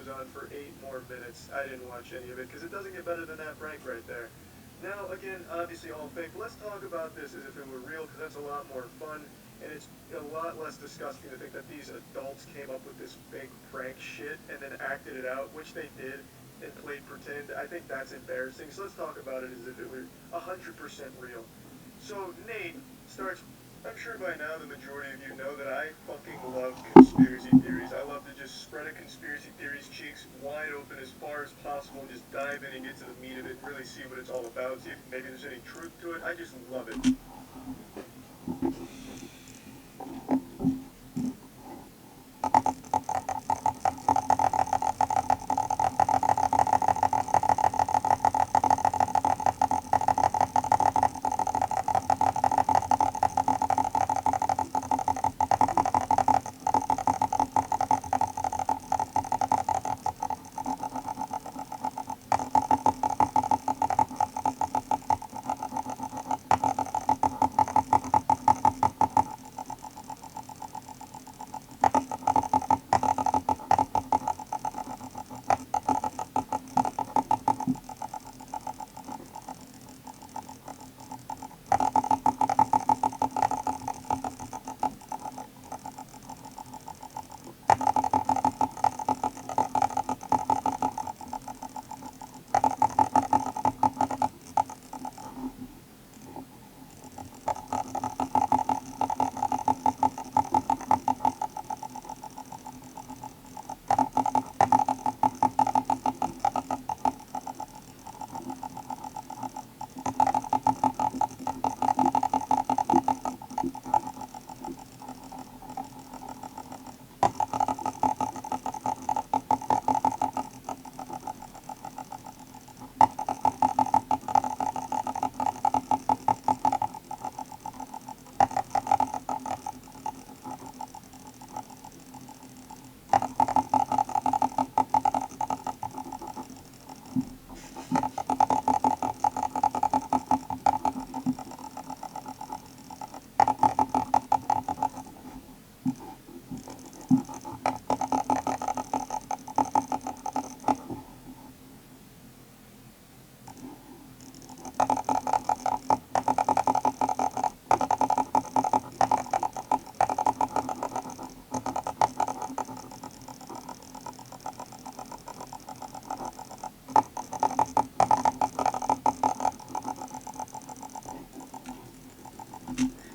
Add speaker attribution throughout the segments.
Speaker 1: goes on for 8 more minutes. I didn't watch any of it because it doesn't get better than that prank right there. Now, again, obviously all fake. Let's talk about this as if it were real because that's a lot more fun and it's a lot less disgusting to think that these adults came up with this fake prank shit and then acted it out, which they did, and played pretend. I think that's embarrassing. So let's talk about it as if it were 100% real. So Nate starts. I'm sure by now the majority of you know that I fucking love conspiracy theories. I love to just spread a conspiracy theory's cheeks wide open as far as possible and just dive in and get to the meat of it and really see what it's all about. See if maybe there's any truth to it. I just love it.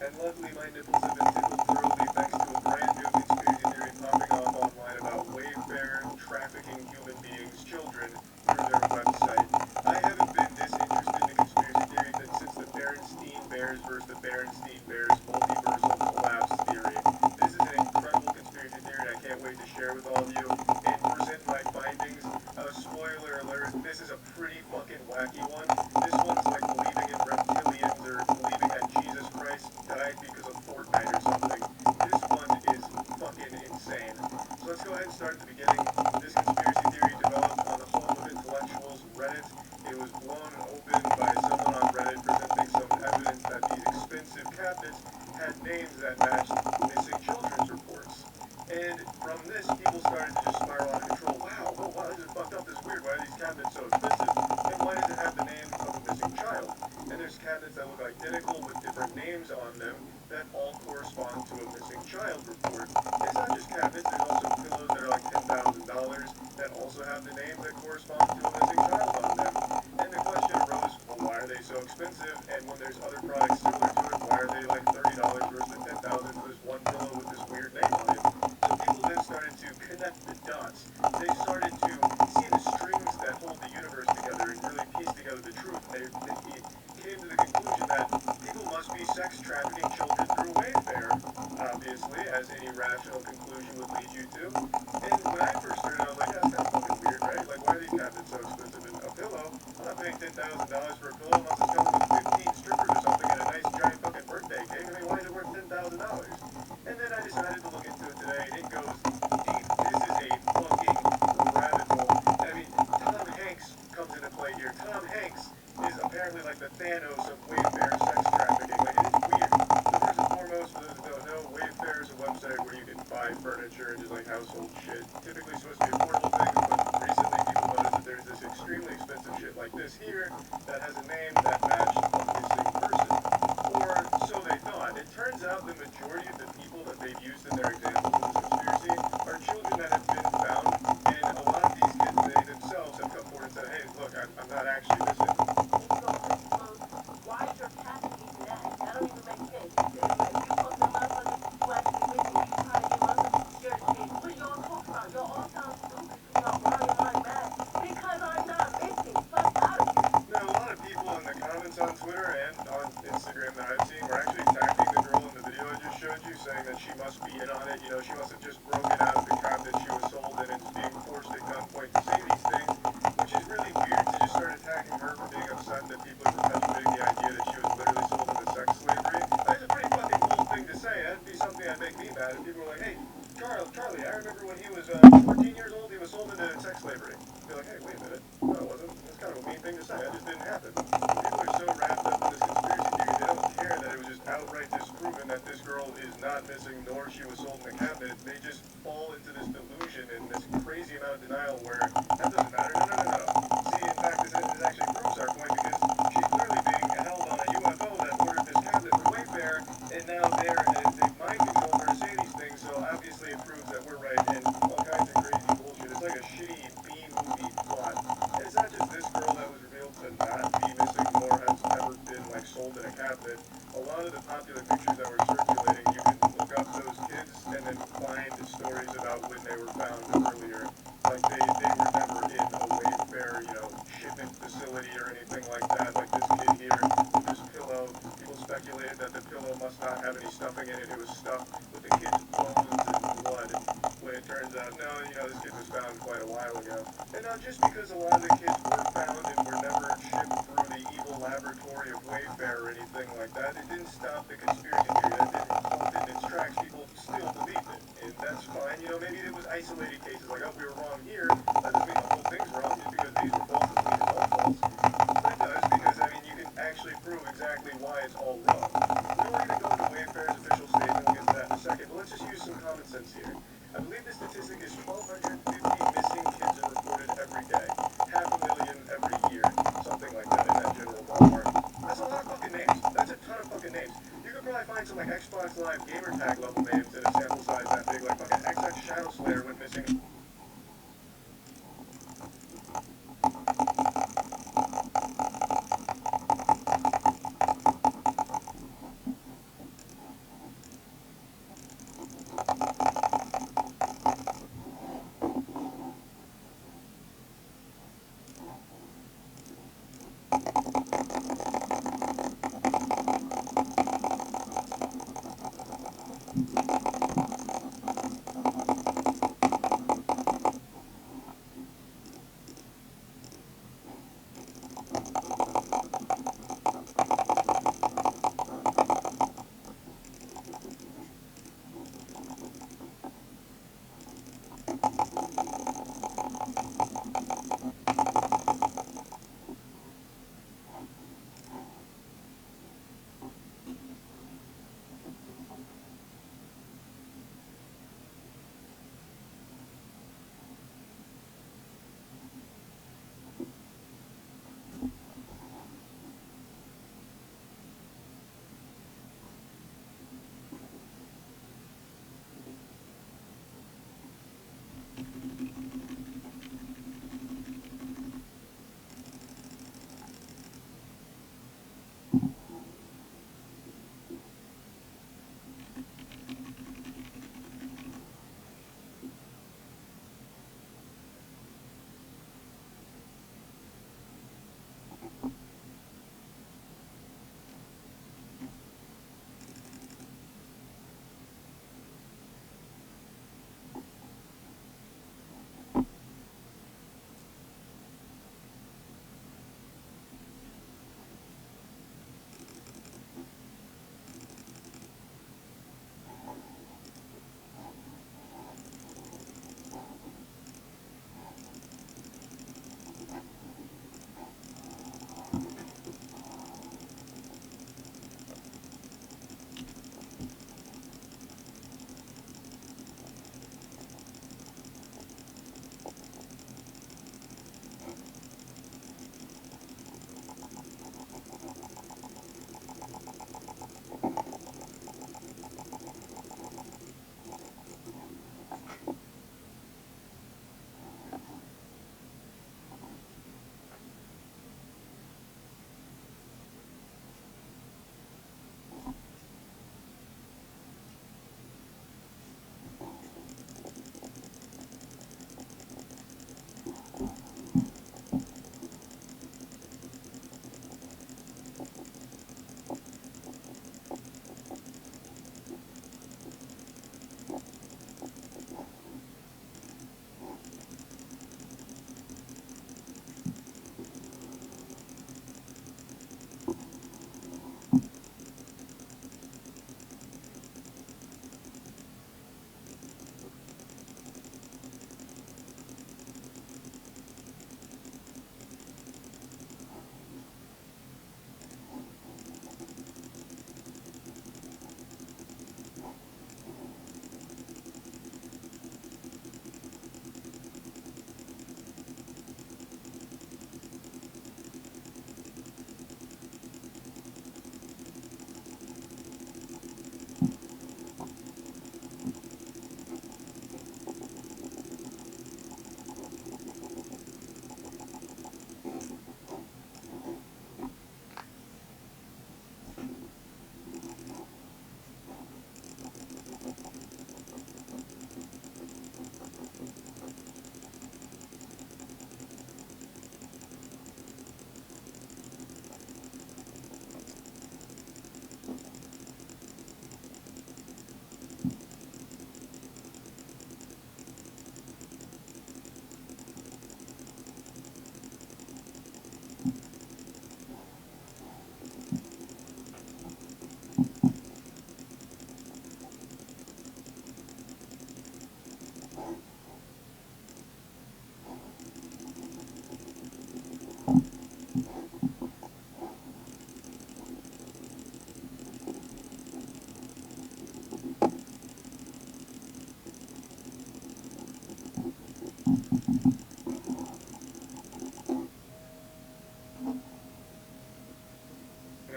Speaker 1: And luckily my nipples have been tickled thoroughly thanks to a brand new conspiracy theory popping off online about Wayfair trafficking human beings, children, through their website. I haven't been this interested in a conspiracy theory since the Berenstein Bears versus the Berenstein Bears multiversal collapse theory. This is an incredible conspiracy theory and I can't wait to share with all of you and present my findings. Spoiler alert, this is a pretty fucking wacky one. This one's like believing in reptilians or believing that Jesus Christ died because of Fortnite or something. This one is fucking insane. So let's go ahead and start at the beginning. This conspiracy theory developed on the home of intellectuals, Reddit. It was blown open by someone on Reddit presenting some evidence that these expensive cabinets had names that matched missing children's reports. And from this, people started to just spiral out of control. Wow, oh wow, this is fucked up, this is weird. Why are these cabinets so expensive? And why does it have the name of a missing child? And there's cabinets that look identical with different names on them that all correspond to a missing child report. It's not just cabinets, there's also pillows that are like $10,000 that also have the names that correspond to a missing child on them. And the question arose, well, why are they so expensive? And when there's other products similar to it, why are they like $30 versus $10,000 for this one pillow with this weird name on it? So people then started to connect the dots. They started to see the strings that hold the universe together and really piece together the truth. They came to the conclusion that people must be sex trafficking children through Wayfair, obviously, as any rational conclusion would lead you to. And when I first heard it, I was like, yeah, that's kind of fucking weird, right? Like, why are these cabinets so expensive? And a pillow, I'm not paying $10,000 for a pillow unless it's coming with 15 strippers or something and a nice giant fucking birthday cake. I mean, why is it worth $10,000? And then I decided to look into it today. It goes deep. This is a fucking rabbit hole. I mean, Tom Hanks comes into play here. Tom Hanks is apparently like the Thanos of Wayfair sex trafficking. Like, it is weird. So first and foremost, for those that don't know, Wayfair is a website where you can buy furniture and just like household shit. Typically supposed to be affordable things, but there's this extremely expensive shit like this here that has a name that matched a missing person. Or so they thought. It turns out the majority of the people that they've used in their examples of this conspiracy are children that have been found, and a lot of these kids, they themselves have come forward and said, hey, look, I'm not actually missing.
Speaker 2: Why is your package even at? That don't even make sense. If you fuck the motherfucker who actually missing, you trying to get motherfuckers scared of shit. What are y'all talking about? Y'all all sound stupid because y'all riding my back. Because I'm not missing. Fuck out of here.
Speaker 1: Now, a lot of people in the comments on Twitter and on Instagram that I've seen were actually attacking the girl in the video I just showed you, saying that she must be in on it. You know, she must have just broken out the cabinet she was sold in and is being forced at gunpoint to say these things, which is really weird to just start attacking her for being upset that people are perpetuating the idea that she was literally sold into sex slavery. That's a pretty fucking bold thing to say. That'd be something that'd make me mad if people were like, hey, Charlie, I remember when he was 14 years old, he was sold into sex slavery. Be like, hey, wait a minute. No, it wasn't. That's kind of a mean thing to say. That just didn't happen. People are so wrapped up in this conspiracy theory, they don't care that it was just outright disproven that this girl is not missing, nor she was sold in the cabinet. They just fall into this delusion and this crazy amount of denial where that doesn't matter. No. See, in fact, this actually proves our point because she's clearly being held on a UFO that ordered this cabinet for Wayfair, and now they've mind controlled her to say these things, so obviously it proves that we're right and all kinds of crazy bullshit. It's like a shitty B-movie plot. And it's not just this girl that was revealed to not be missing nor has ever been like sold in a cabinet. A lot of the popular pictures that were circulating, you can look up those kids and then find stories about when they were found earlier. Like they were never in a Wayfair, shipment facility or anything like that. Like this kid here with this pillow, people speculated that the pillow must not have any stuffing in it. It was stuffed with the kid's bones and blood. When it turns out, no, this kid was found quite a while ago. And not just because a lot of the kids were found and were never shipped through the evil laboratory of Wayfair or anything like that, it didn't stop the conspiracy theory. That didn't halt it in its tracks. People still believed it. And that's fine. Maybe it was isolated cases like, oh, we were wrong here. That doesn't mean the whole thing's wrong. Just because these were false doesn't mean it's all false. But it does because, you can actually prove exactly why it's all wrong. We're going to go into Wayfair's official statement. We'll get to that in a second. But let's just use some common sense here. I believe the statistic is 1,250 missing kids are reported every day. 500,000 every year. Something like that in that general ballpark. That's a lot of fucking names. That's a ton of fucking names. You could probably find some like Xbox Live gamer tag level names in a sample size that big. Like fucking XX Shadow Slayer went missing.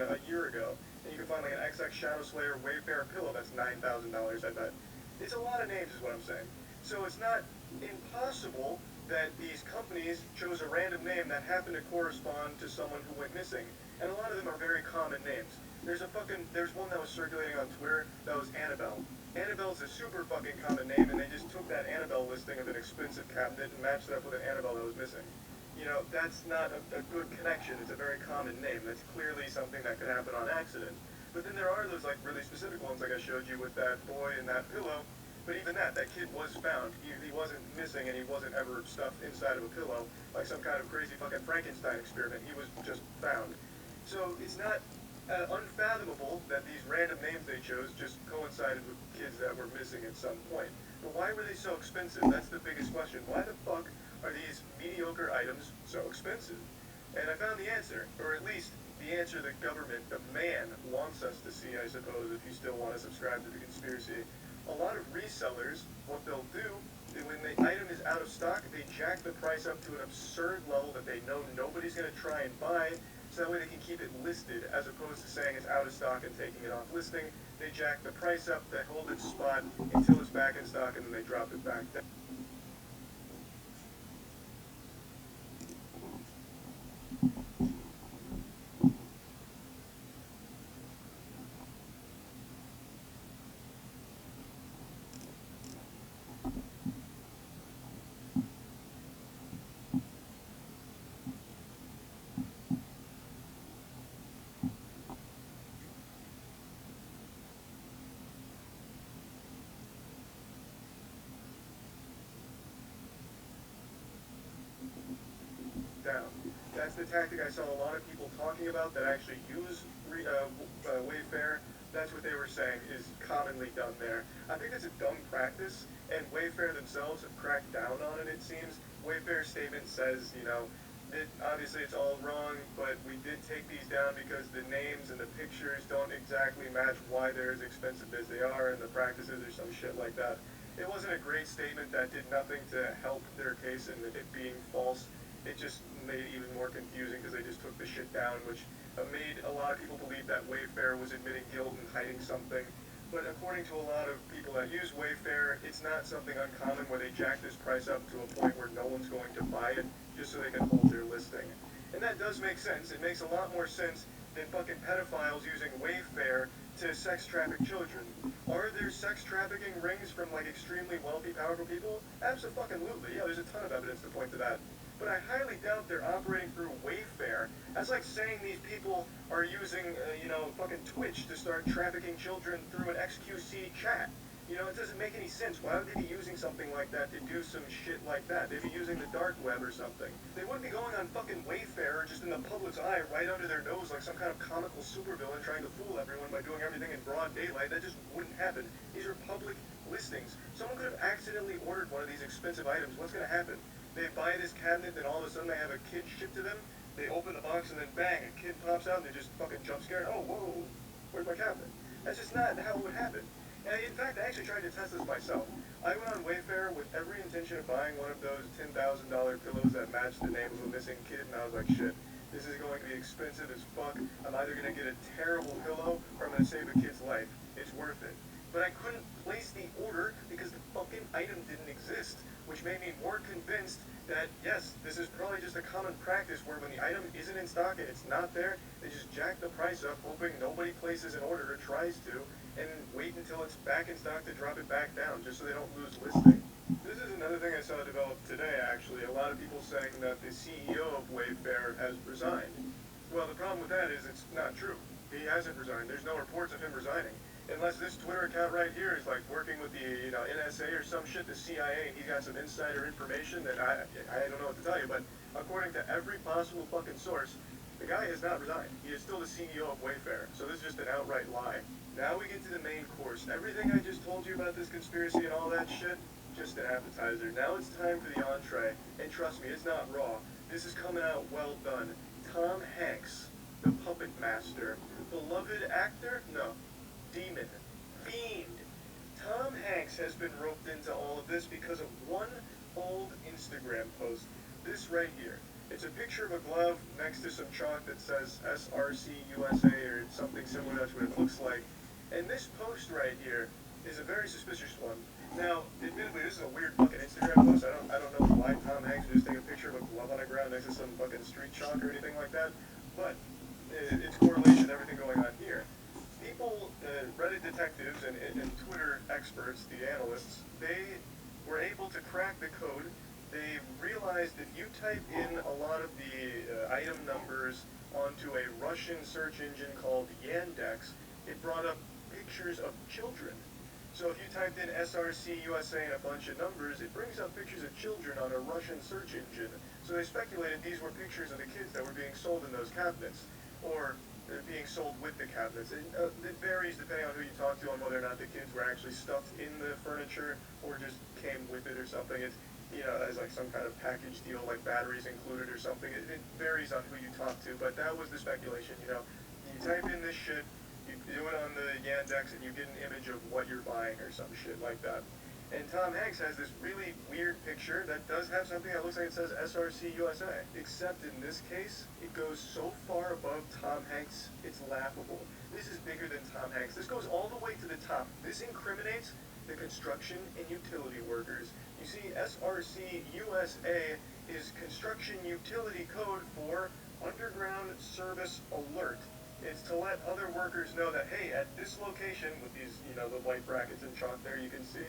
Speaker 1: A year ago, and you can find like an XX Shadow Slayer Wayfarer pillow that's $9,000, I bet. It's a lot of names is what I'm saying. So it's not impossible that these companies chose a random name that happened to correspond to someone who went missing. And a lot of them are very common names. There's one that was circulating on Twitter that was Annabelle. Annabelle's a super fucking common name, and they just took that Annabelle listing of an expensive cabinet and matched it up with an Annabelle that was missing. You know, that's not a good connection. It's a very common name. That's clearly something that could happen on accident. But then there are those like really specific ones like I showed you with that boy and that pillow. But even that kid was found. He wasn't missing and he wasn't ever stuffed inside of a pillow like some kind of crazy fucking Frankenstein experiment. He was just found. So it's not unfathomable that these random names they chose just coincided with kids that were missing at some point. But why were they so expensive? That's the biggest question. Why the fuck are these mediocre items so expensive? And I found the answer, or at least the answer the government, the man, wants us to see, I suppose, if you still want to subscribe to the conspiracy. A lot of resellers, what they'll do, when the item is out of stock, they jack the price up to an absurd level that they know nobody's going to try and buy, so that way they can keep it listed, as opposed to saying it's out of stock and taking it off listing. They jack the price up, they hold its spot until it's back in stock, and then they drop it back down. Down. That's the tactic I saw a lot of people talking about that actually use Wayfair. That's what they were saying is commonly done there. I think that's a dumb practice, and Wayfair themselves have cracked down on it, it seems. Wayfair's statement says, you know, obviously it's all wrong, but we did take these down because the names and the pictures don't exactly match why they're as expensive as they are, and the practices or some shit like that. It wasn't a great statement that did nothing to help their case in it being false. It just made it even more confusing because they just took the shit down, which made a lot of people believe that Wayfair was admitting guilt and hiding something. But according to a lot of people that use Wayfair, it's not something uncommon where they jack this price up to a point where no one's going to buy it just so they can hold their listing. And that does make sense. It makes a lot more sense than fucking pedophiles using Wayfair to sex traffic children. Are there sex trafficking rings from like extremely wealthy, powerful people? Absolutely. Yeah, there's a ton of evidence to point to that. But I highly doubt they're operating through Wayfair. That's like saying these people are using, fucking Twitch to start trafficking children through an XQC chat. You know, it doesn't make any sense. Why would they be using something like that to do some shit like that? They'd be using the dark web or something. They wouldn't be going on fucking Wayfair just in the public's eye right under their nose like some kind of comical supervillain trying to fool everyone by doing everything in broad daylight. That just wouldn't happen. These are public listings. Someone could have accidentally ordered one of these expensive items. What's going to happen? They buy this cabinet, then all of a sudden they have a kid shipped to them. They open the box and then bang, a kid pops out and they're just fucking jump scared. Oh, whoa, where's my cabinet? That's just not how it would happen. And in fact, I actually tried to test this myself. I went on Wayfair with every intention of buying one of those $10,000 pillows that matched the name of a missing kid, and I was like, shit, this is going to be expensive as fuck. I'm either going to get a terrible pillow or I'm going to save a kid's life. It's worth it. But I couldn't place the order because the fucking item didn't exist, which made me more convinced that, yes, this is probably just a common practice where when the item isn't in stock and it's not there, they just jack the price up, hoping nobody places an order or tries to, and wait until it's back in stock to drop it back down, just so they don't lose listing. This is another thing I saw develop today, actually. A lot of people saying that the CEO of Wayfair has resigned. Well, the problem with that is it's not true. He hasn't resigned. There's no reports of him resigning. Unless this Twitter account right here is like working with the NSA or some shit, the CIA, and he's got some insider information that I don't know what to tell you, but according to every possible fucking source, The guy has not resigned. He is still the CEO of Wayfair, so this is just an outright lie. Now we get to the main course. Everything I just told you about this conspiracy and all that shit, just an appetizer. Now it's time for the entree, and trust me, it's not raw. This is coming out well done. Tom Hanks, the puppet master, beloved actor? No, demon, fiend. Tom Hanks has been roped into all of this because of one old Instagram post. This right here. It's a picture of a glove next to some chalk that says SRC USA or something similar. That's what it looks like. And this post right here is a very suspicious one. Now, admittedly, this is a weird fucking Instagram post. I don't know why Tom Hanks would just take a picture of a glove on the ground next to some fucking street chalk or anything like that. But it's correlation, everything going on here. People, Reddit detectives and Twitter experts, the analysts, they were able to crack the code. They realized if you type in a lot of the item numbers onto a Russian search engine called Yandex, it brought up pictures of children. So if you typed in SRC USA and a bunch of numbers, it brings up pictures of children on a Russian search engine. So they speculated these were pictures of the kids that were being sold in those cabinets, or being sold with the cabinets. It varies depending on who you talk to on whether or not the kids were actually stuffed in the furniture or just came with it or something. It's, as like some kind of package deal, like batteries included or something. It varies on who you talk to, but that was the speculation. You type in this shit, you do it on the Yandex, and you get an image of what you're buying or some shit like that. And Tom Hanks has this really weird picture that does have something that looks like it says SRC USA. Except in this case, it goes so far above Tom Hanks, it's laughable. This is bigger than Tom Hanks. This goes all the way to the top. This incriminates the construction and utility workers. You see, SRC USA is construction utility code for Underground Service Alert. It's to let other workers know that, hey, at this location, with these, the white brackets and chalk there you can see,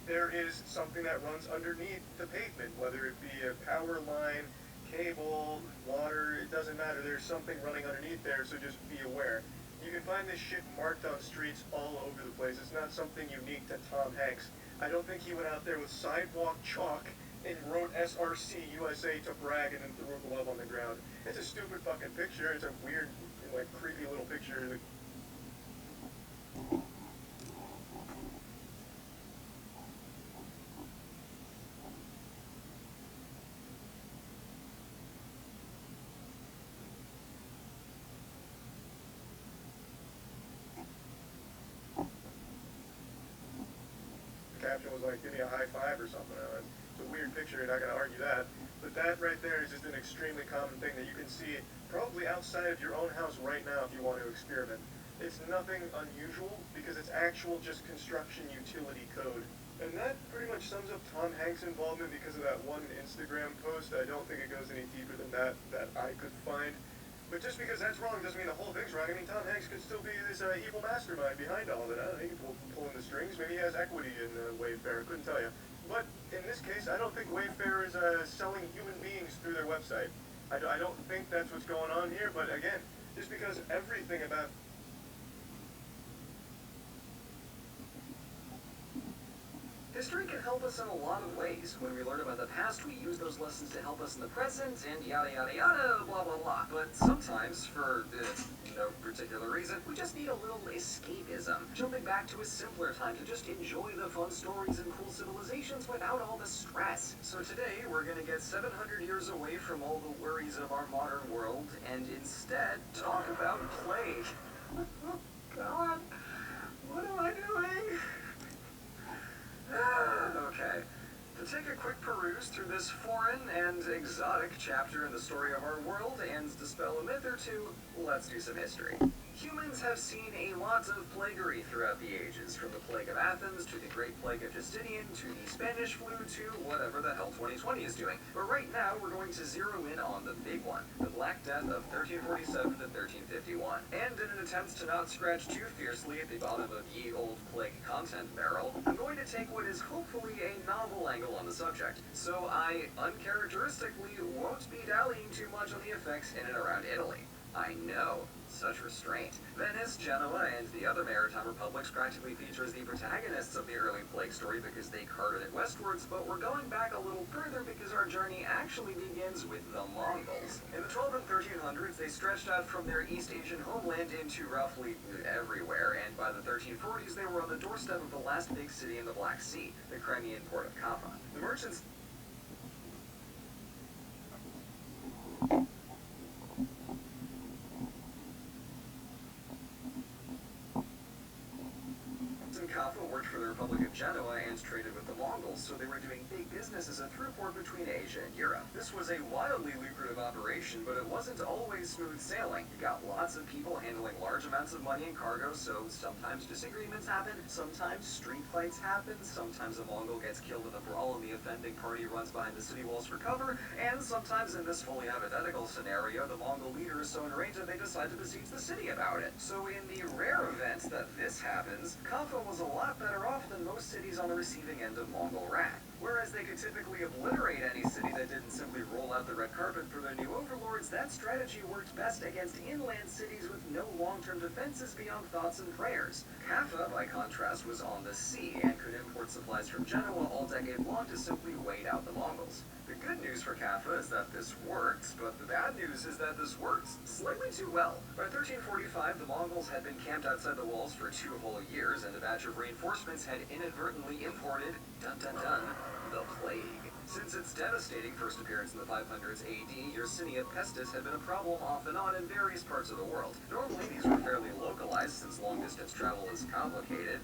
Speaker 1: there is something that runs underneath the pavement, whether it be a power line, cable, water, it doesn't matter. There's something running underneath there, so just be aware. You can find this shit marked on streets all over the place. It's not something unique to Tom Hanks. I don't think he went out there with sidewalk chalk and wrote SRC USA to brag and then threw a glove on the ground. It's a stupid fucking picture. It's a weird, creepy little picture. Caption was like, give me a high five or something. It's a weird picture, you're not going to argue that. But that right there is just an extremely common thing that you can see probably outside of your own house right now if you want to experiment. It's nothing unusual because it's actual just construction utility code. And that pretty much sums up Tom Hanks' involvement because of that one Instagram post. I don't think it goes any deeper than that I could find. But just because that's wrong doesn't mean the whole thing's wrong. I mean, Tom Hanks could still be this evil mastermind behind all of it. I don't know, he could pull in the strings. Maybe he has equity in Wayfair. Couldn't tell you. But in this case, I don't think Wayfair is selling human beings through their website. I don't think that's what's going on here. But again, just because everything about
Speaker 3: history can help us in a lot of ways. When we learn about the past, we use those lessons to help us in the present, and yada yada yada, blah blah blah. But sometimes, for no particular reason, we just need a little escapism. Jumping back to a simpler time to just enjoy the fun stories and cool civilizations without all the stress. So today, we're gonna get 700 years away from all the worries of our modern world, and instead talk about plague. Oh God, what am I doing? Okay. To take a quick peruse through this foreign and exotic chapter in the story of our world and dispel a myth or two, let's do some history. Humans have seen a lot of plaguery throughout the ages, from the Plague of Athens to the Great Plague of Justinian to the Spanish flu to whatever the hell 2020 is doing. But right now, we're going to zero in on the big one, the Black Death of 1347 to 1351. And in an attempt to not scratch too fiercely at the bottom of ye old plague content barrel, I'm going to take what is hopefully a novel angle on the subject. So I uncharacteristically won't be dallying too much on the effects in and around Italy. I know, such restraint. Venice, Genoa, and the other maritime republics practically feature as the protagonists of the early plague story because they carted it westwards, but we're going back a little further because our journey actually begins with the Mongols. In the 12 and 1300s, they stretched out from their East Asian homeland into roughly everywhere, and by the 1340s, they were on the doorstep of the last big city in the Black Sea, the Crimean port of Kaffa. The merchants in Kaffa worked for the Republic of Genoa and traded with the Mongols, so they were doing big business as a through port between Asia and Europe. This was a wildly lucrative operation, but it wasn't always smooth sailing. You got lots of people handling large amounts of money and cargo, so sometimes disagreements happen, sometimes street fights happen, sometimes a Mongol gets killed in a brawl and the offending party runs behind the city walls for cover, and sometimes in this fully hypothetical scenario, the Mongol leader is so enraged that they decide to besiege the city about it. So in the rare event that this happens, Kaffa was a lot better off than most cities on the receiving end of Mongol wrath. Whereas they could typically obliterate any city that didn't simply roll out the red carpet for their new overlords, that strategy worked best against inland cities with no long-term defenses beyond thoughts and prayers. Kaffa, by contrast, was on the sea and could import supplies from Genoa all decade long to simply wait out the Mongols. The good news for Kaffa is that this works, but the bad news is that this works slightly too well. By 1345, the Mongols had been camped outside the walls for 2 whole years, and a batch of reinforcements had inadvertently imported, dun-dun-dun, the plague. Since its devastating first appearance in the 500s AD, Yersinia pestis had been a problem off and on in various parts of the world. Normally, these were fairly localized since long-distance travel is complicated.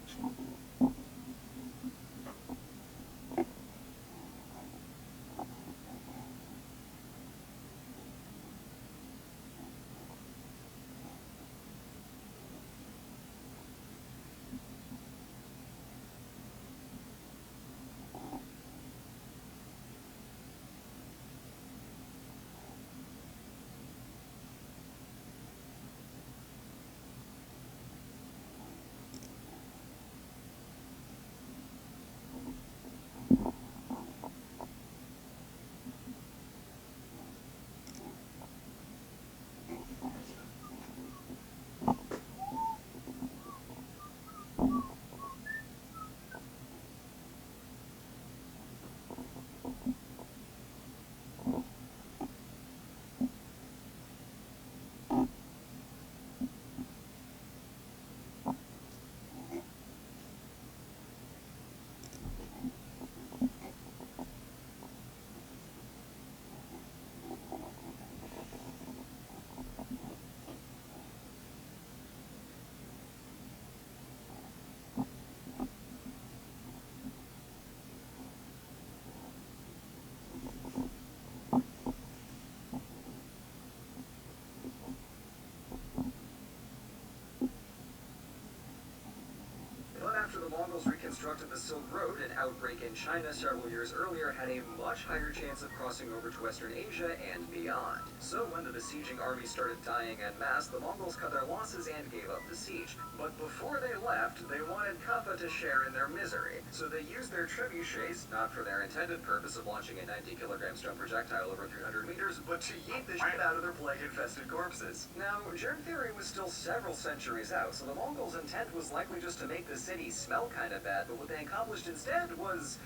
Speaker 3: After the Mongols reconstructed the Silk Road, an outbreak in China several years earlier had a much higher chance of crossing over to Western Asia and beyond. So when the besieging army started dying en masse, the Mongols cut their losses and gave up the siege. But before they left, they wanted Kaffa to share in their misery. So they used their trebuchets, not for their intended purpose of launching a 90-kilogram stone projectile over 300 meters, but to yeet the shit out of their plague-infested corpses. Now, germ theory was still several centuries out, so the Mongols' intent was likely just to make the city smell kind of bad, but what they accomplished instead was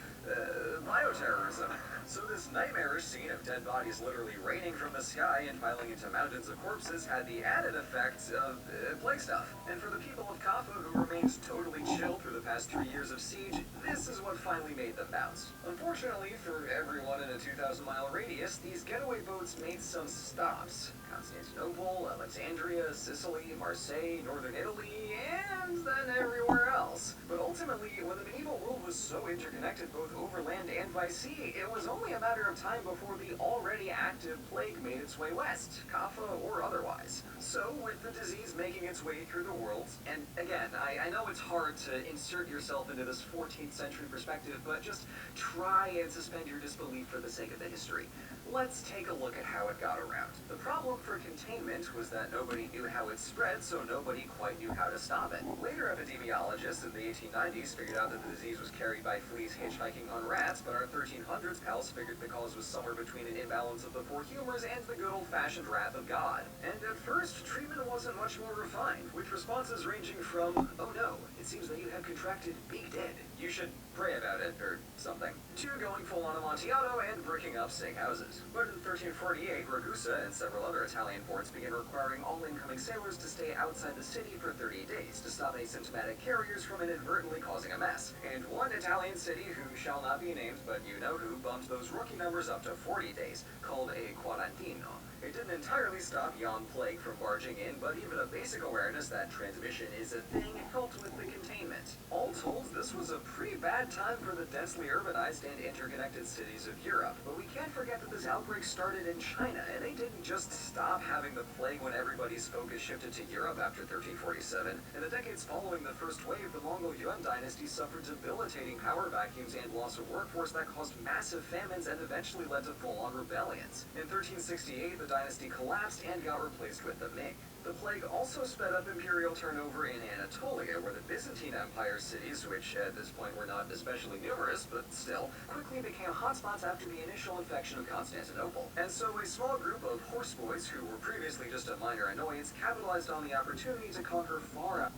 Speaker 3: bioterrorism. So this nightmarish scene of dead bodies literally raining from the sky and piling into mountains of corpses had the added effect of plague stuff. And for the people of Kaffa, who remained totally chill through the past 3 years of siege, this is what finally made them bounce. Unfortunately for everyone in a 2,000-mile radius, these getaway boats made some stops. Constantinople, Alexandria, Sicily, Marseille, northern Italy, and then everywhere else. But ultimately, when the medieval world was so interconnected both over land and by sea, it was only a matter of time before the already active plague made its way west, Kaffa or otherwise. So, with the disease making its way through the world, and again, I know it's hard to insert yourself into this 14th century perspective, but just try and suspend your disbelief for the sake of the history. Let's take a look at how it got around. The problem for containment was that nobody knew how it spread, so nobody quite knew how to stop it. Later epidemiologists in the 1890s figured out that the disease was carried by fleas hitchhiking on rats, but our 1300s pals figured the cause was somewhere between an imbalance of the four humors and the good old-fashioned wrath of God. And at first, treatment wasn't much more refined, with responses ranging from, "Oh no, it seems that you have contracted Big Dead. You should pray about it," or something, to going full-on Amontillado and bricking up steakhouses. But in 1348, Ragusa and several other Italian ports began requiring all incoming sailors to stay outside the city for 30 days to stop asymptomatic carriers from inadvertently causing a mess. And one Italian city, who shall not be named, but you know who, bumped those rookie numbers up to 40 days, called a quarantino. It didn't entirely stop yon plague from barging in, but even a basic awareness that transmission is a thing helped with the containment. All told, this was a pretty bad time for the densely urbanized and interconnected cities of Europe. But we can't forget that this outbreak started in China, and they didn't just stop having the plague when everybody's focus shifted to Europe after 1347. In the decades following the first wave, the Mongol Yuan dynasty suffered debilitating power vacuums and loss of workforce that caused massive famines and eventually led to full-on rebellions. In 1368, the dynasty collapsed and got replaced with the Ming. The plague also sped up imperial turnover in Anatolia, where the Byzantine Empire's cities, which at this point were not especially numerous, but still, quickly became hotspots after the initial infection of Constantinople. And so a small group of horseboys, who were previously just a minor annoyance, capitalized on the opportunity to conquer far out.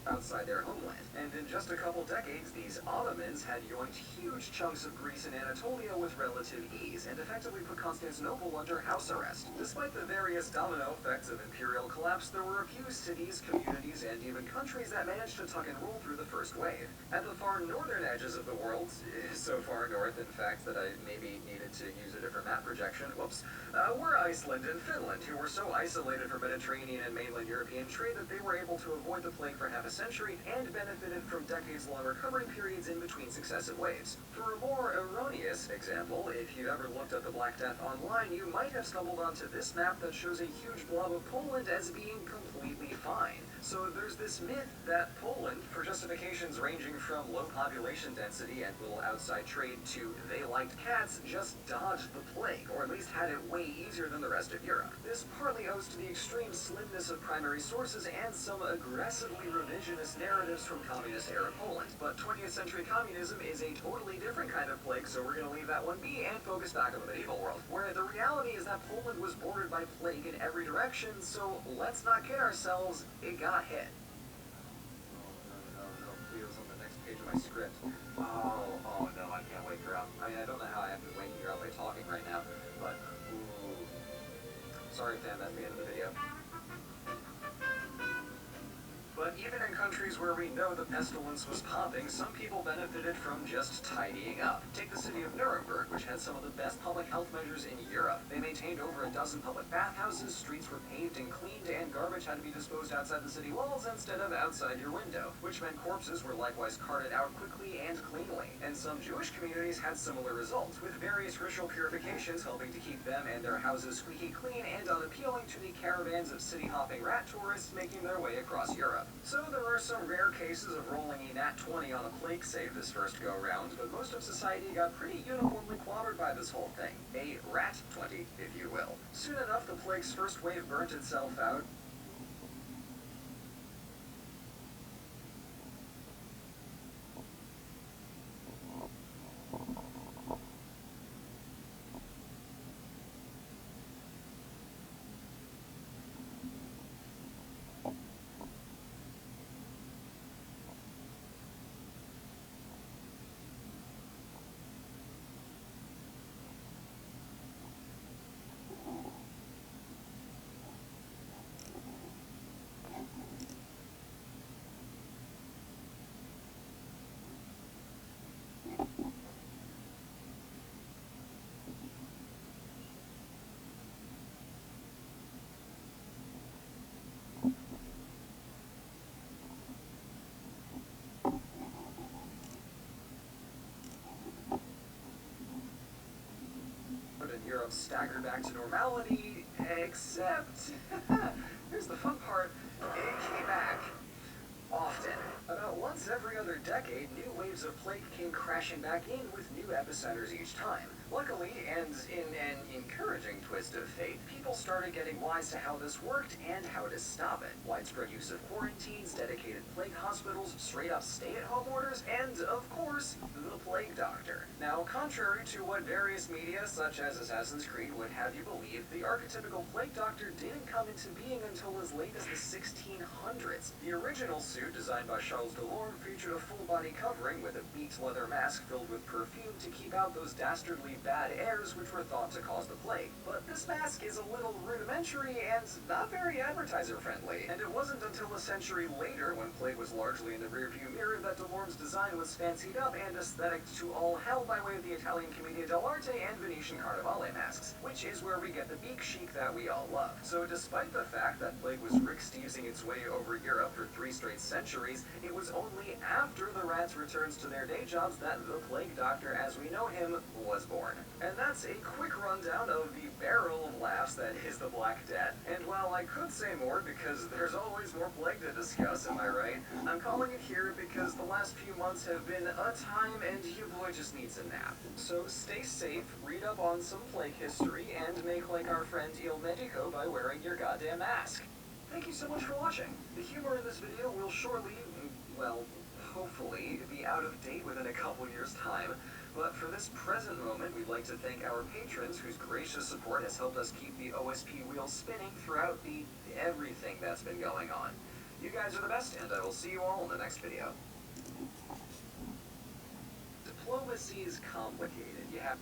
Speaker 3: Outside their homeland. And in just a couple decades, these Ottomans had yoinked huge chunks of Greece and Anatolia with relative ease, and effectively put Constantinople under house arrest. Despite the various domino effects of imperial collapse, there were a few cities, communities, and even countries that managed to tuck and roll through the first wave. At the far northern edges of the world, so far north, in fact, that I maybe needed to use a different map projection, were Iceland and Finland, who were so isolated from Mediterranean and mainland European trade that they were able to avoid the plague for half a century and benefited from decades-long recovery periods in between successive waves. For a more erroneous example, if you ever looked at the Black Death online, you might have stumbled onto this map that shows a huge blob of Poland as being completely fine. So there's this myth that Poland, for justifications ranging from low population density and little outside trade to they liked cats, just dodged the plague, or at least had it way easier than the rest of Europe. This partly owes to the extreme slimness of primary sources and some aggressively revisionist narratives from communist-era Poland. But 20th century communism is a totally different kind of plague, so we're going to leave that one be and focus back on the medieval world, where the reality is that Poland was bordered by plague in every direction, so let's not kid ourselves, it got hit. No, Cleo's on the next page of my script. Oh no, I can't wake her up. I mean, I don't know how I have been waking her up by talking right now, but ooh. Sorry, fam, that's the end of the video. But even in countries where we know the pestilence was popping, some people benefited from just tidying up. Take the city of Nuremberg, which had some of the best public health measures in Europe. They maintained over a dozen public bathhouses, streets were paved and cleaned, and garbage had to be disposed outside the city walls instead of outside your window, which meant corpses were likewise carted out quickly and cleanly. And some Jewish communities had similar results, with various ritual purifications helping to keep them and their houses squeaky clean and unappealing to the caravans of city-hopping rat tourists making their way across Europe. So there are some rare cases of rolling a nat 20 on a plague save this first go-round, but most of society got pretty uniformly clobbered by this whole thing. A rat 20, if you will. Soon enough, the plague's first wave burnt itself out. Europe staggered back to normality, except, here's the fun part, it came back often. About once every other decade, new waves of plague came crashing back in with new epicenters each time. Luckily, and in an encouraging twist of fate, people started getting wise to how this worked and how to stop it. Widespread use of quarantines, dedicated plague hospitals, straight-up stay-at-home orders, and, of course, the plague doctor. Now, contrary to what various media, such as Assassin's Creed, would have you believe, the archetypical plague doctor didn't come into being until as late as the 1600s. The original suit, designed by Charles Delorme, featured a full-body covering with a beaked leather mask filled with perfume to keep out those dastardly bad airs which were thought to cause the plague. But this mask is a little rudimentary and not very advertiser-friendly, and it wasn't until a century later, when plague was largely in the rearview mirror, that Delorme's design was fancied up and aesthetic to all hell by way of the Italian Commedia dell'arte and Venetian Carnevale masks, which is where we get the beak chic that we all love. So despite the fact that plague was Rick Stevesing its way over Europe for 3 straight centuries, it was only after the rats' returns to their day jobs that the plague doctor as we know him was born. And that's a quick rundown of the barrel of laughs that is the Black Death. And while I could say more because there's always more plague to discuss, am I right? I'm calling it here because the last few months have been a time and your boy just needs a nap. So stay safe, read up on some plague history, and make like our friend Il Medico by wearing your goddamn mask. Thank you so much for watching. The humor in this video will surely, well, hopefully, be out of date within a couple years' time. But for this present moment, we'd like to thank our patrons whose gracious support has helped us keep the OSP wheel spinning throughout the everything that's been going on. You guys are the best, and I will see you all in the next video. Diplomacy is complicated. You have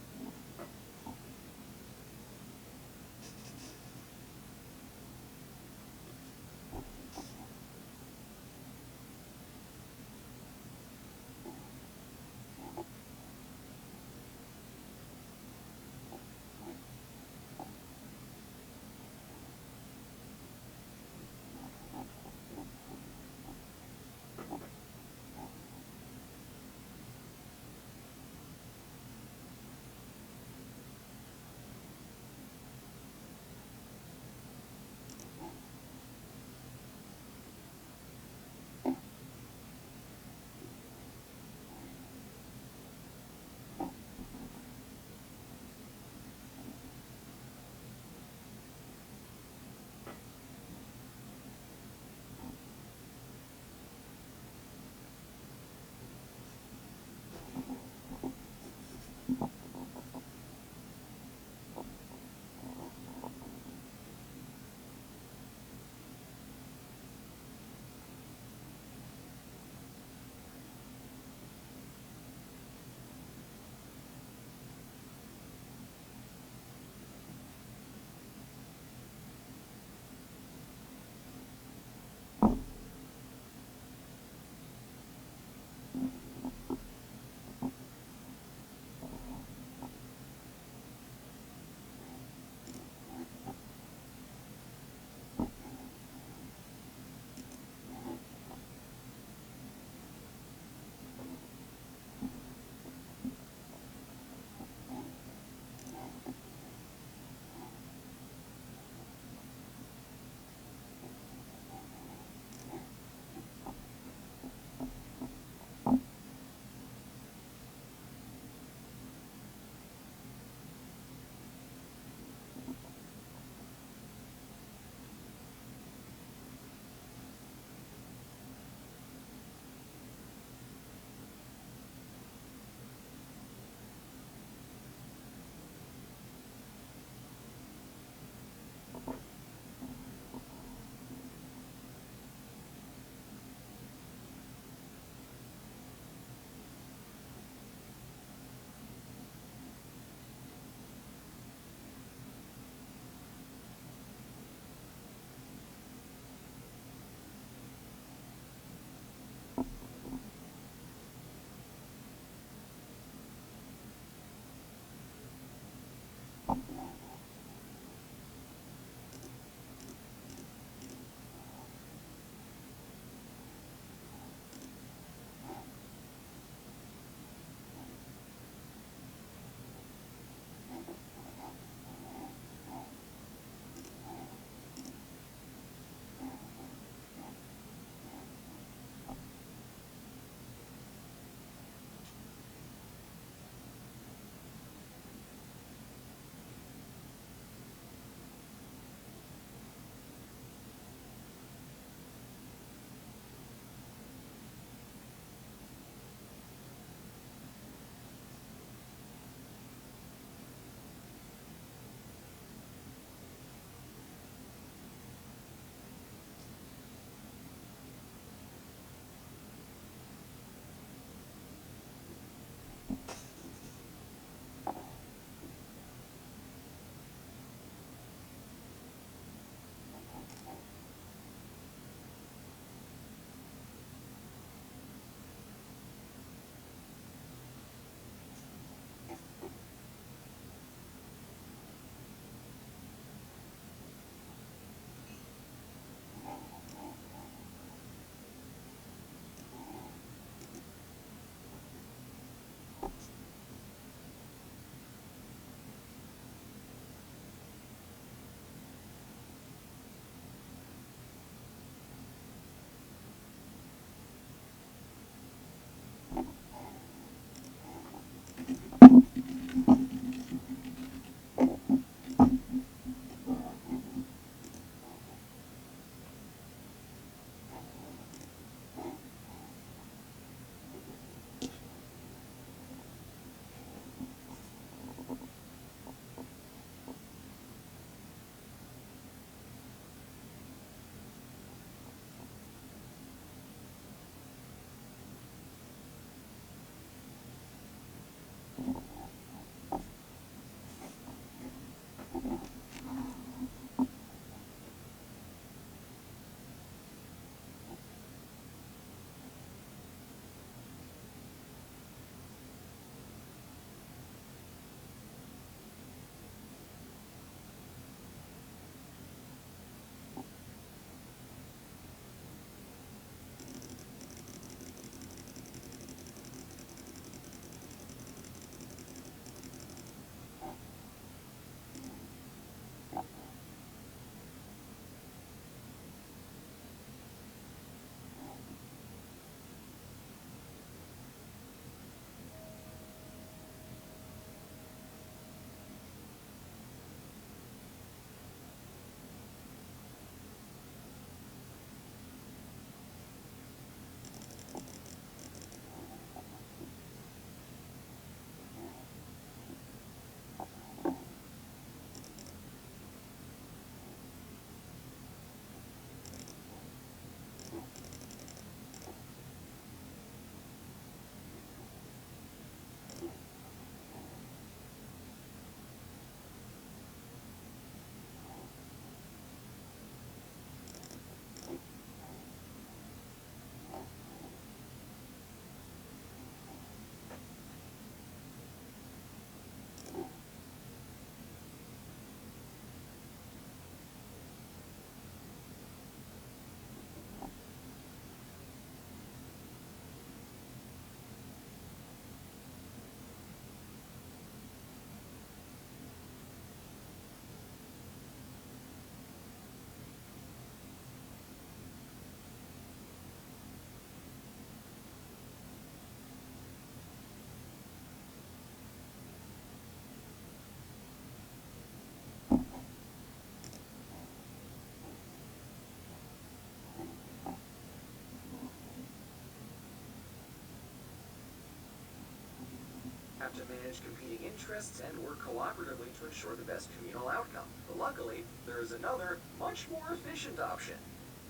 Speaker 3: have to manage competing interests and work cooperatively to ensure the best communal outcome. But luckily, there is another, much more efficient option.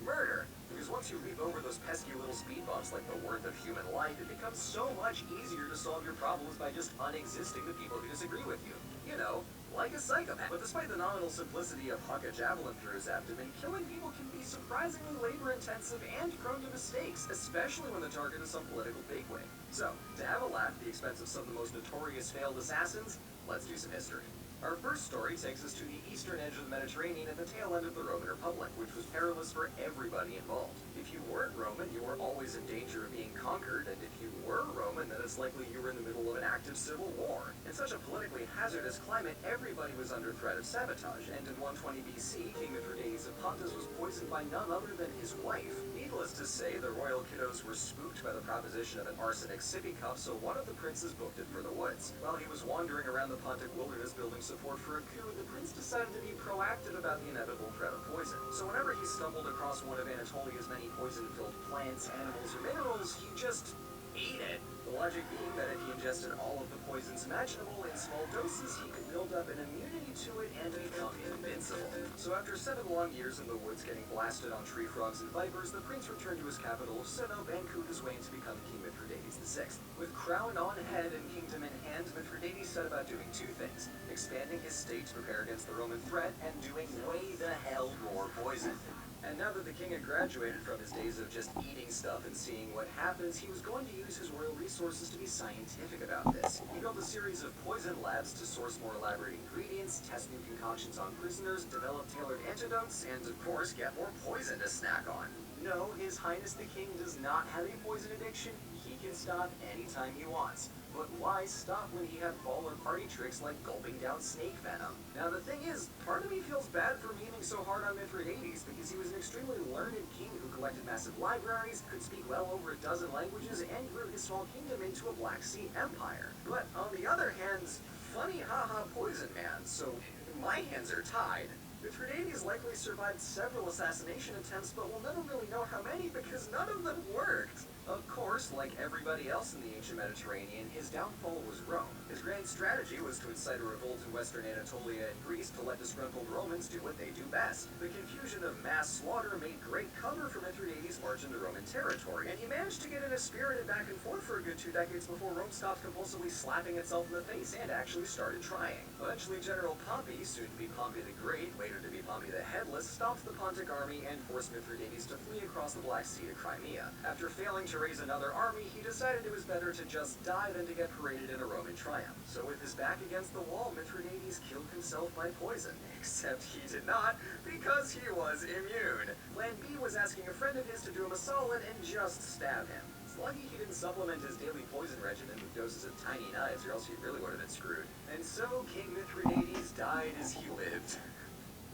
Speaker 3: Murder. Because once you leap over those pesky little speed bumps like the worth of human life, it becomes so much easier to solve your problems by just unexisting the people who disagree with you. You know, like a psychopath. But despite the nominal simplicity of huck a javelin through his abdomen, killing people can be surprisingly labor-intensive and prone to mistakes, especially when the target is some political bigwig. So, to have a laugh at the expense of some of the most notorious failed assassins, let's do some history. Our first story takes us to the eastern edge of the Mediterranean at the tail end of the Roman Republic, which was perilous for everybody involved. If you weren't Roman, you were always in danger of being conquered, and if you were Roman, then it's likely you were in the middle of an active civil war. In such a politically hazardous climate, everybody was under threat of sabotage, and in 120 BC, King Mithridates of Pontus was poisoned by none other than his wife. Needless to say, the royal kiddos were spooked by the proposition of an arsenic sippy cup, so one of the princes booked it for the woods. While he was wandering around the Pontic wilderness building support for a coup, the prince decided to be proactive about the inevitable threat of poison. So whenever he stumbled across one of Anatolia's many poison-filled plants, animals, or minerals, he just ate it. The logic being that if he ingested all of the poisons imaginable in small doses, he could build up an immunity to it and become invincible. So after 7 long years in the woods getting blasted on tree frogs and vipers, the prince returned to his capital of Sinope and cooed his way into becoming King Mithridates VI. With crown on head and kingdom in hand, Mithridates set about doing 2 things: expanding his state to prepare against the Roman threat, and doing way the hell more poison. And now that the king had graduated from his days of just eating stuff and seeing what happens, he was going to use his royal resources to be scientific about this. He built a series of poison labs to source more elaborate ingredients, test new concoctions on prisoners, develop tailored antidotes, and of course get more poison to snack on. No, His Highness the King does not have a poison addiction. He can stop anytime he wants. But why stop when he had baller party tricks like gulping down snake venom? Now the thing is, part of me feels bad for memeing so hard on Mithridates because he was an extremely learned king who collected massive libraries, could speak well over a dozen languages, and grew his small kingdom into a Black Sea empire. But on the other hand, funny haha poison man, so my hands are tied. Mithridates likely survived several assassination attempts, but we'll never really know how many because none of them worked. Of course, like everybody else in the ancient Mediterranean, his downfall was Rome. His grand strategy was to incite a revolt in western Anatolia and Greece to let disgruntled Romans do what they do best. The confusion of mass slaughter made great cover for Mithridates' march into Roman territory, and he managed to get in a spirited back and forth for a good 2 decades before Rome stopped compulsively slapping itself in the face and actually started trying. Eventually, General Pompey, soon to be Pompey the Great, later to be Pompey the Headless, stopped the Pontic army and forced Mithridates to flee across the Black Sea to Crimea. After failing to raise another army, he decided it was better to just die than to get paraded in a Roman triumph. So with his back against the wall, Mithridates killed himself by poison. Except he did not, because he was immune. Plan B was asking a friend of his to do him a solid and just stab him. It's lucky he didn't supplement his daily poison regimen with doses of tiny knives, or else he really would have been screwed. And so King Mithridates died as he lived.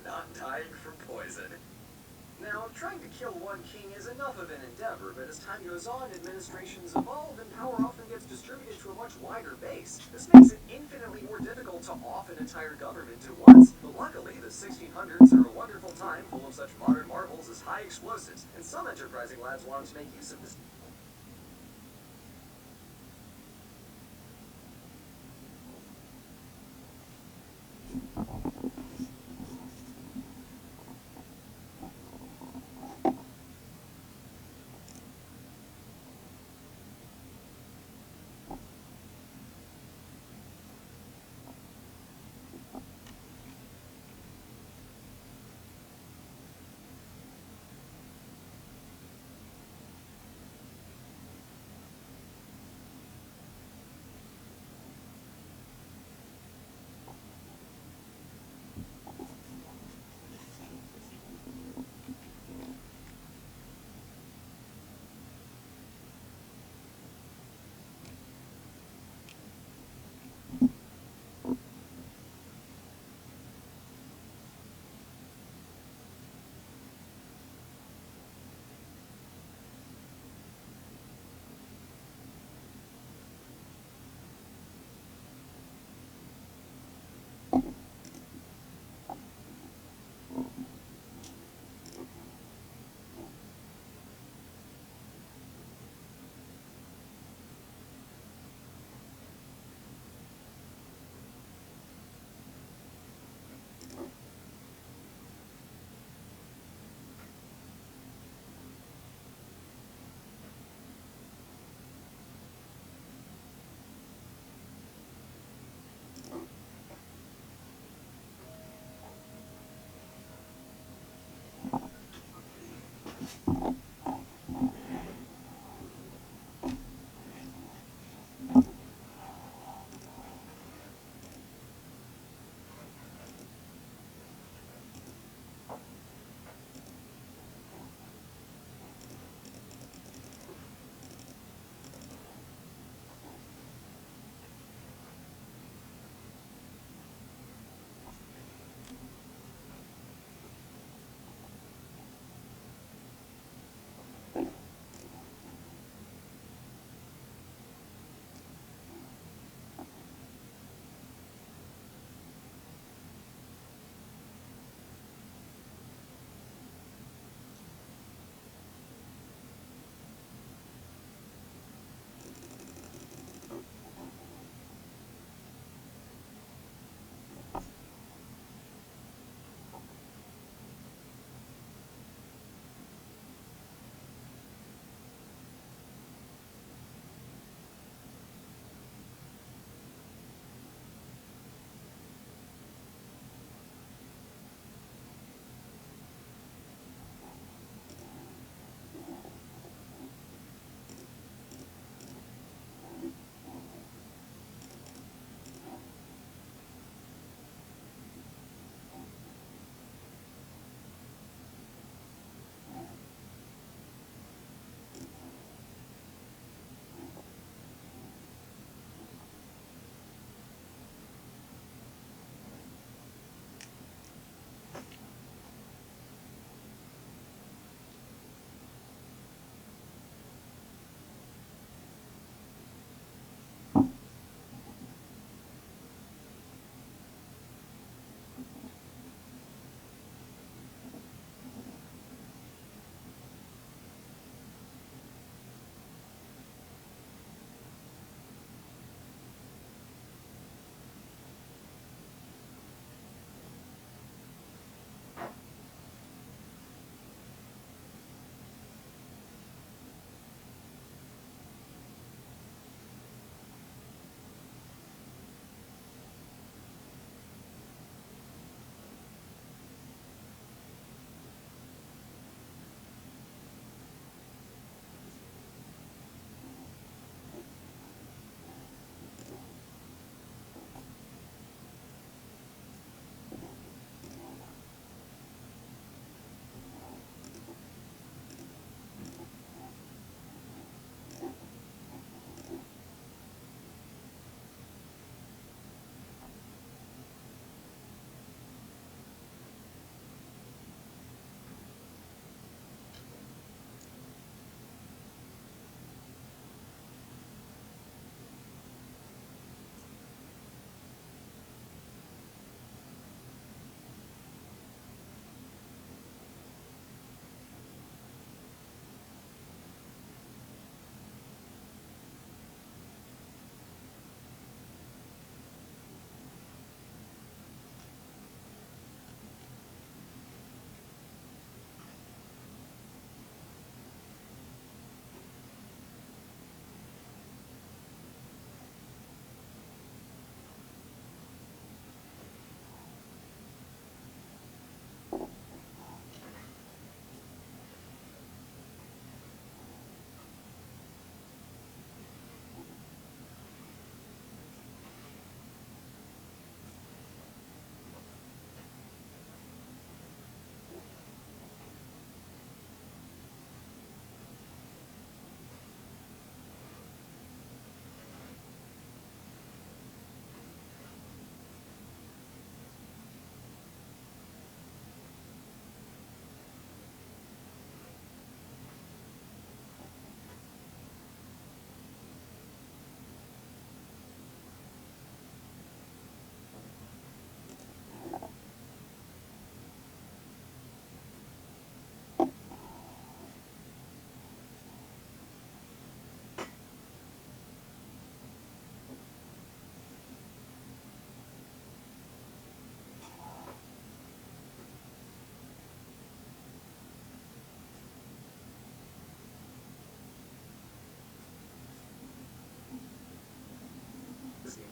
Speaker 3: Not dying from poison. Now, trying to kill one king is enough of an endeavor, but as time goes on, administrations evolve and power often gets distributed to a much wider base. This makes it infinitely more difficult to off an entire government at once. But luckily, the 1600s are a wonderful time full of such modern marvels as high explosives, and some enterprising labs wanted to make use of this.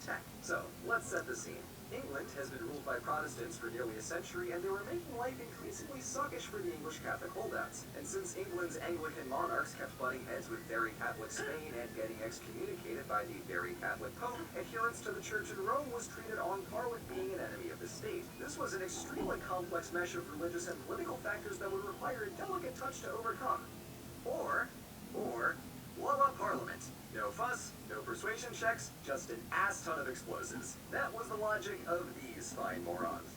Speaker 3: tech. So, let's set the scene. England has been ruled by Protestants for nearly a century, and they were making life increasingly suckish for the English Catholic holdouts. And since England's Anglican monarchs kept butting heads with very Catholic Spain and getting excommunicated by the very Catholic Pope, adherence to the Church in Rome was treated on par with being an enemy of the state. This was an extremely complex mesh of religious and political factors that would require a delicate touch to overcome. Or, voila, Parliament. No fuss, no persuasion checks, just an ass ton of explosives. That was the logic of these fine morons.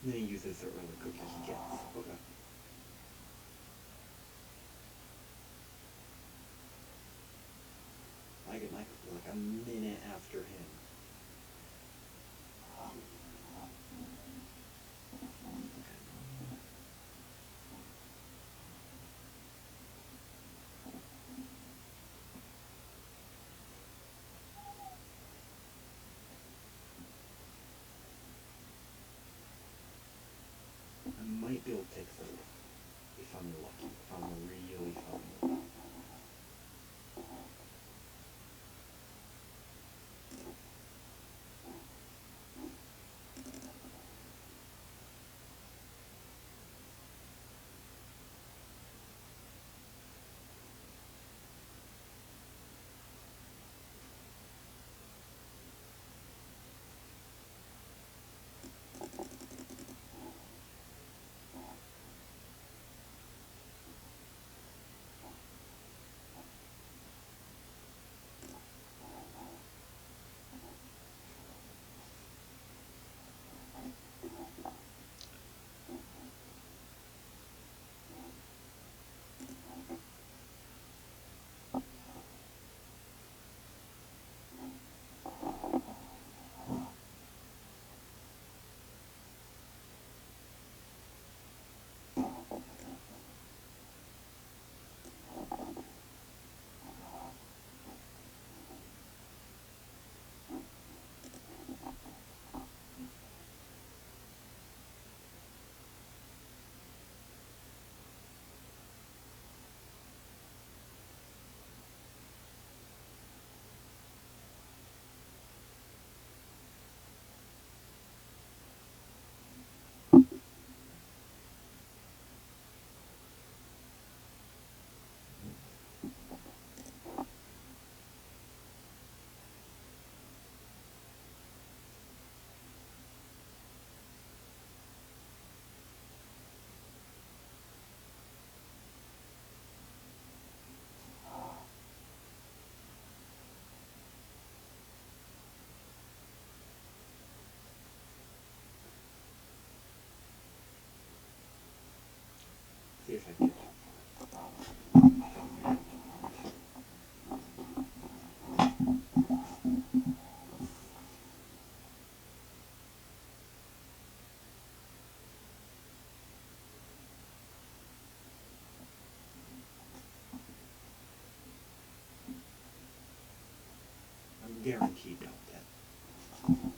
Speaker 4: And then he uses the early cookie he gets.
Speaker 5: Okay.
Speaker 4: I get my cookie like a minute after him. I might be able to take third if I'm lucky, if I'm really fucking lucky. See if I can. I'm guaranteed I'll get.